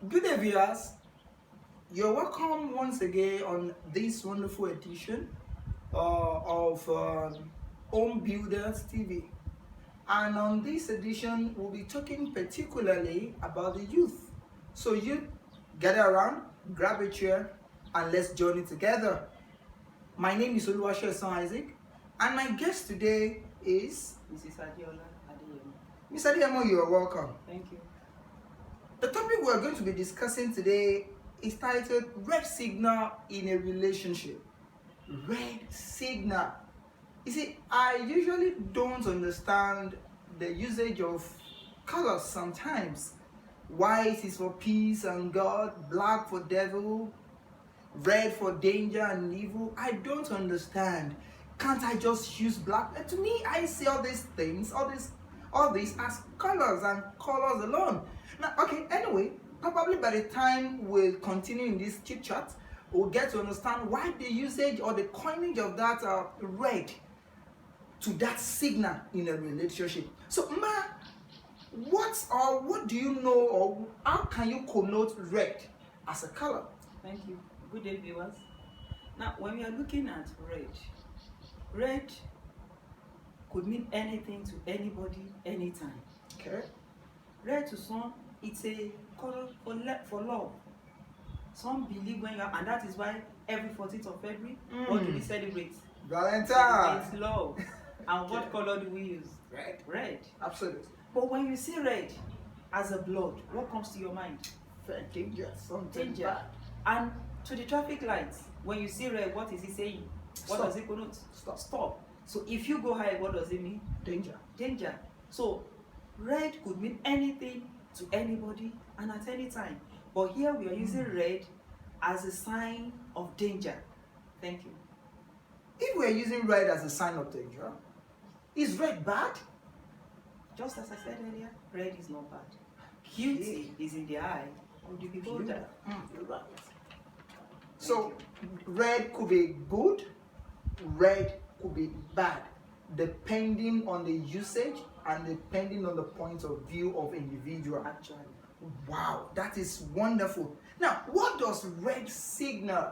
Good day, viewers. You're welcome once again on this wonderful edition of Home Builders TV. And on this edition, we'll be talking particularly about the youth. So you gather around, grab a chair, and let's journey together. My name is Oluwaseun Isaac, and my guest today is Mrs. Adeyemo. Mr. Adeyemo. You are welcome. Thank you. The topic we are going to be discussing today is titled Red Signal in a Relationship. Red signal. You see, I usually don't understand the usage of colors sometimes. White is for peace and God, black for devil, red for danger and evil. I don't understand. Can't I just use black? To me, I see all these things, all these as colors and colors alone. Now, okay, anyway, probably by the time we'll continue in this chit chat, we'll get to understand why the usage or the coinage of that red to that signal in a relationship. So, what do you know, or how can you connote red as a color? Thank you. Good day, viewers. Now, when we are looking at red could mean anything to anybody, anytime. Okay. Red to some, it's a color for love. Some believe when you are, and that is why every 14th of February, what do we celebrate? Valentine. It's love. And what color do we use? Red. Red. Absolutely. But when you see red as a blood, what comes to your mind? Danger. Something Danger. bad. And to the traffic lights, when you see red, what is it saying? What Stop. does it connote? Stop. Stop. So if you go high, what does it mean? Danger. Danger. So red could mean anything to anybody and at any time. But here we are using red as a sign of danger. Thank you. If we're using red as a sign of danger, is red bad? Just as I said earlier, red is not bad. Beauty is in the eye of the beholder. You're right. So, red could be good, red could be bad, depending on the usage and depending on the point of view of individual. Actually. Wow, that is wonderful. Now, what does red signal?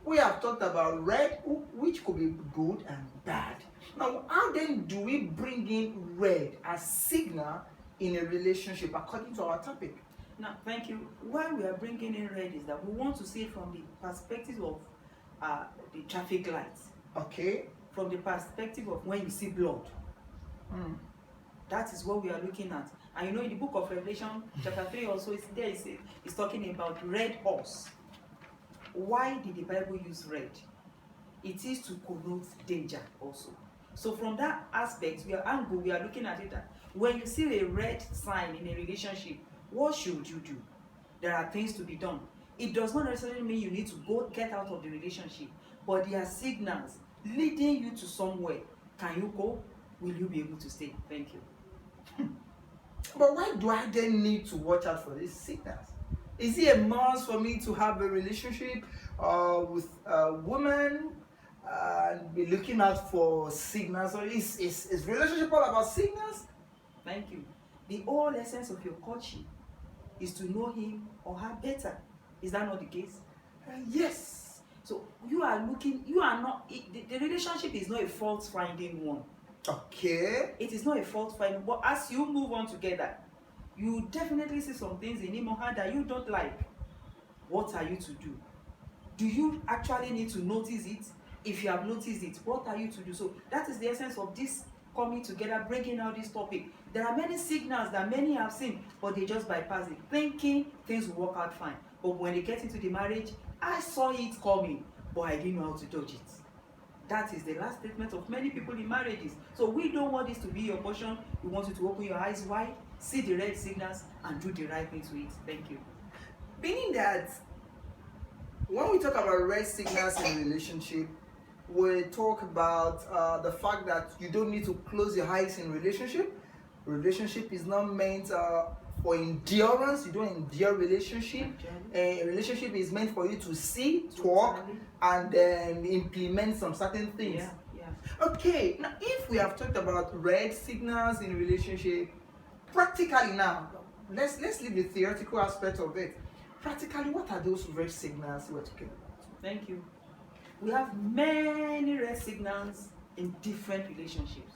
We have talked about red, which could be good and bad. Now, how then do we bring in red as signal in a relationship according to our topic? Now, thank you. Why we are bringing in red is that we want to see it from the perspective of the traffic lights. Okay. From the perspective of when you see blood. That is what we are looking at. And you know, in the book of Revelation, chapter 3 also, it's talking about red horse. Why did the Bible use red? It is to connote danger also. So from that aspect, we are looking at it that when you see a red sign in a relationship, what should you do? There are things to be done. It does not necessarily mean you need to go get out of the relationship, but there are signals leading you to somewhere. Can you go? Will you be able to stay? Thank you. But why do I then need to watch out for these signals? Is it a must for me to have a relationship with a woman and be looking out for signals? Or is relationship all about signals? Thank you. The whole essence of your courtship is to know him or her better. Is that not the case? Yes. So the relationship is not a fault-finding one. Okay. It is not a fault-finding, but as you move on together, you definitely see some things in him or her that you don't like. What are you to do? Do you actually need to notice it? If you have noticed it, what are you to do? So that is the essence of this coming together, bringing out this topic. There are many signals that many have seen, but they just bypass it, thinking things will work out fine. But when they get into the marriage, I saw it coming, but I didn't know how to dodge it. That is the last statement of many people in marriages. So we don't want this to be your portion. We want you to open your eyes wide, see the red signals, and do the right thing to it. Thank you. Meaning that when we talk about red signals in a relationship, we talk about the fact that you don't need to close your eyes in relationship. Relationship is not meant for endurance. You don't endure relationship. A relationship is meant for you to see, talk, and then implement some certain things. Yeah. Okay, now if we have talked about red signals in relationship, practically now, let's leave the theoretical aspect of it. practically, what are those red signals we're talking about? Thank you. We have many red signals in different relationships.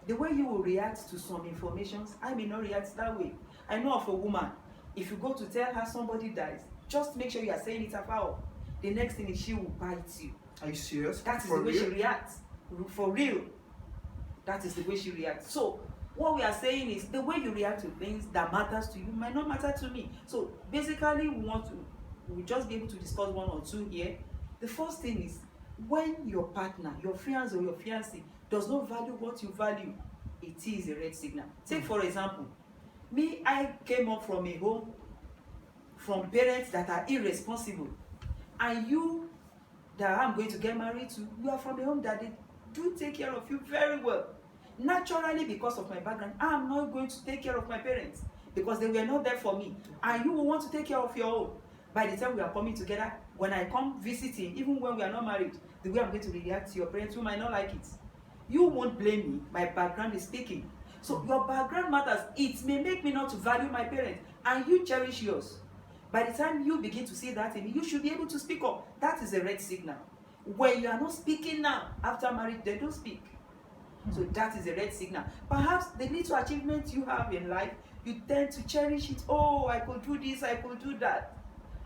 The way you will react to some informations, I may not react that way. I know of a woman, if you go to tell her somebody dies, just make sure you are saying it about. The next thing is she will bite you. Are you serious? That is For the way real? she reacts. For real. That is the way she reacts. So what we are saying is the way you react to things that matters to you might not matter to me. So basically we'll just be able to discuss one or two here. The first thing is when your partner, your fiancé or your fiancée does not value what you value, it is a red signal. Take for example, me, I came up from a home from parents that are irresponsible, and you that I'm going to get married to, you are from a home that they do take care of you very well. Naturally, because of my background, I'm not going to take care of my parents because they were not there for me, and you will want to take care of your own. By the time we are coming together, when I come visiting, even when we are not married, the way I'm going to react to your parents, you might not like it. You won't blame me, my background is speaking. So your background matters. It may make me not to value my parents, and you cherish yours. By the time you begin to see that in me, you should be able to speak up. That is a red signal. When you are not speaking now, after marriage, they don't speak. So that is a red signal. Perhaps the little achievements you have in life, you tend to cherish it. Oh, I could do this, I could do that.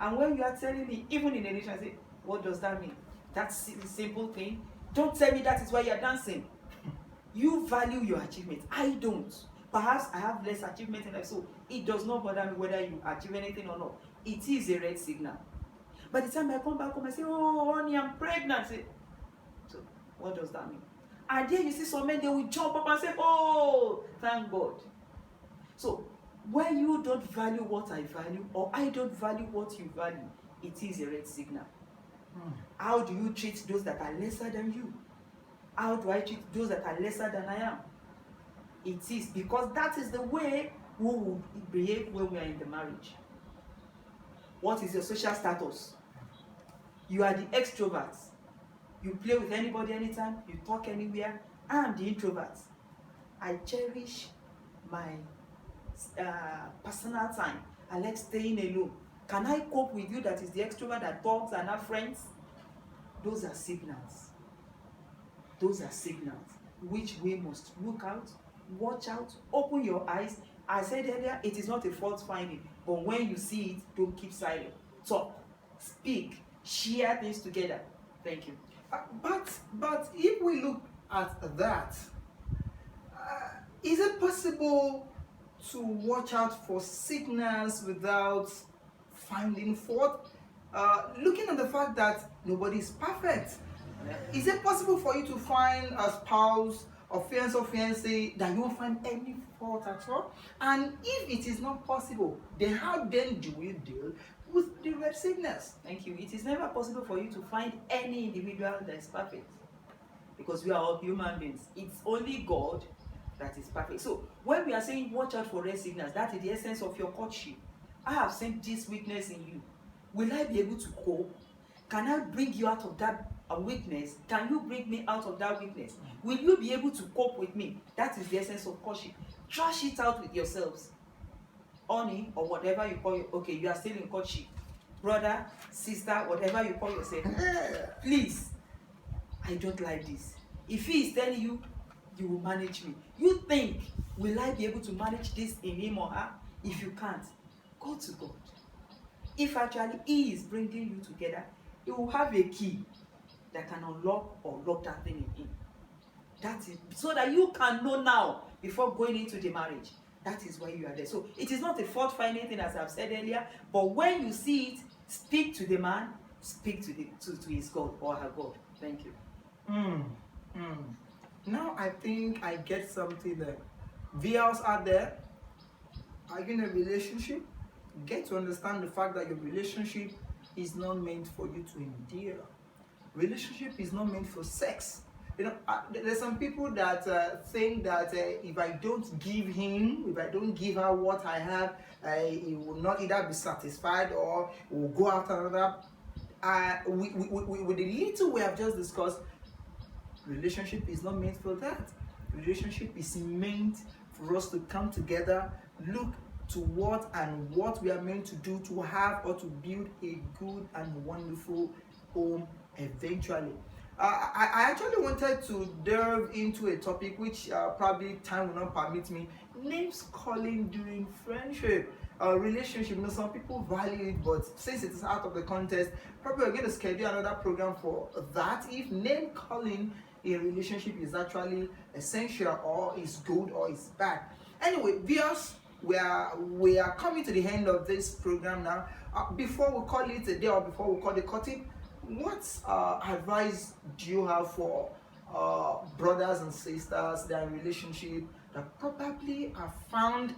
And when you are telling me, even in a relation, I say, what does that mean? That's a simple thing. Don't tell me that is why you're dancing. You value your achievement. I don't. Perhaps I have less achievement in life, so it does not bother me whether you achieve anything or not. It is a red signal. By the time I come back home, I say, oh, honey, I'm pregnant. Say, so what does that mean? And then you see some men, they will jump up and say, oh, thank God. So when you don't value what I value, or I don't value what you value, it is a red signal. How do you treat those that are lesser than you? How do I treat those that are lesser than I am? It is because that is the way we will behave when we are in the marriage. What is your social status? You are the extrovert. You play with anybody anytime, you talk anywhere. I am the introvert. I cherish my personal time. I like staying alone. Can I cope with you that is the extrovert that talks and have friends? Those are signals. Those are signals which we must look out, watch out, open your eyes. I said earlier, it is not a fault finding, but when you see it, don't keep silent. Talk, speak, share things together. Thank you. But if we look at that, is it possible to watch out for signals without finding fault? Looking at the fact that nobody is perfect, is it possible for you to find a spouse or fiancé or fiancée that you won't find any fault at all? And if it is not possible, then how then do we deal with the red signals? Thank you. It is never possible for you to find any individual that is perfect because we are all human beings. It's only God that is perfect. So when we are saying watch out for red signals, that is the essence of your courtship. I have seen this weakness in you. Will I be able to cope? Can I bring you out of that weakness? Can you bring me out of that weakness? Will you be able to cope with me? That is the essence of courtship. Trash it out with yourselves. Honey, or whatever you call it. Okay, you are still in courtship. Brother, sister, whatever you call yourself. Please, I don't like this. If he is telling you, you will manage me. You think, will I be able to manage this in him or her? If you can't, go to God. If actually he is bringing you together, he will have a key that can unlock or lock that thing in him. That is so that you can know now before going into the marriage. That is why you are there. So it is not a fault finding thing, as I've said earlier, but when you see it, speak to the man, speak to his God or her God. Thank you. Now I think I get something there. Viewers out there, are you in a relationship? Get to understand the fact that your relationship is not meant for you to endure. Relationship is not meant for sex. You know, there's some people that think that if I don't give him, if I don't give her what I have, he will not either be satisfied or will go after another. With the little we have just discussed, relationship is not meant for that. Relationship is meant for us to come together, look to what we are meant to do to have or to build a good and wonderful home eventually. I actually wanted to delve into a topic which probably time will not permit me. Names calling during friendship, relationship. You know, some people value it, but since it is out of the context, probably we're going to schedule another program for that. If name calling in a relationship is actually essential, or is good, or is bad. Anyway, viewers, we are coming to the end of this program now. Before we call it a day, or before we call it cutting, what advice do you have for brothers and sisters that are in relationship that probably have found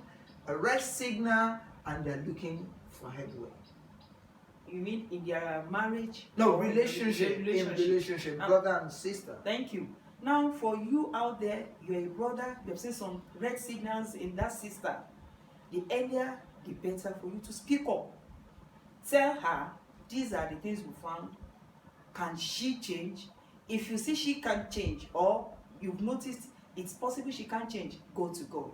a red signal and they're looking for headway? You mean in their marriage? No, Or relationship. In relationship, brother and sister. Thank you. Now, for you out there, you're a brother, you've seen some red signals in that sister. The earlier, the better for you to speak up. Tell her, these are the things we found. Can she change? If you see she can't change, or you've noticed it's possible she can't change, go to God.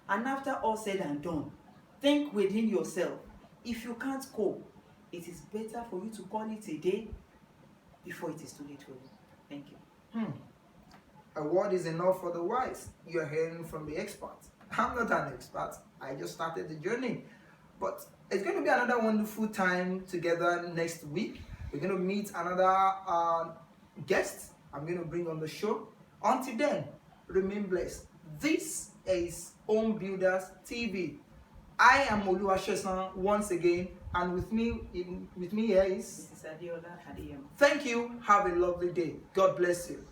And after all said and done, think within yourself. If you can't cope, it is better for you to call it a day before it is too late for you. Thank you. A word is enough for the wise. You're hearing from the experts. I'm not an expert. I just started the journey. But it's going to be another wonderful time together next week. We're going to meet another guest I'm going to bring on the show. Until then, remain blessed. This is Home Builders TV. I am Oluwasesan once again, and with me here is This is Adeyemo. Thank you. Have a lovely day. God bless you.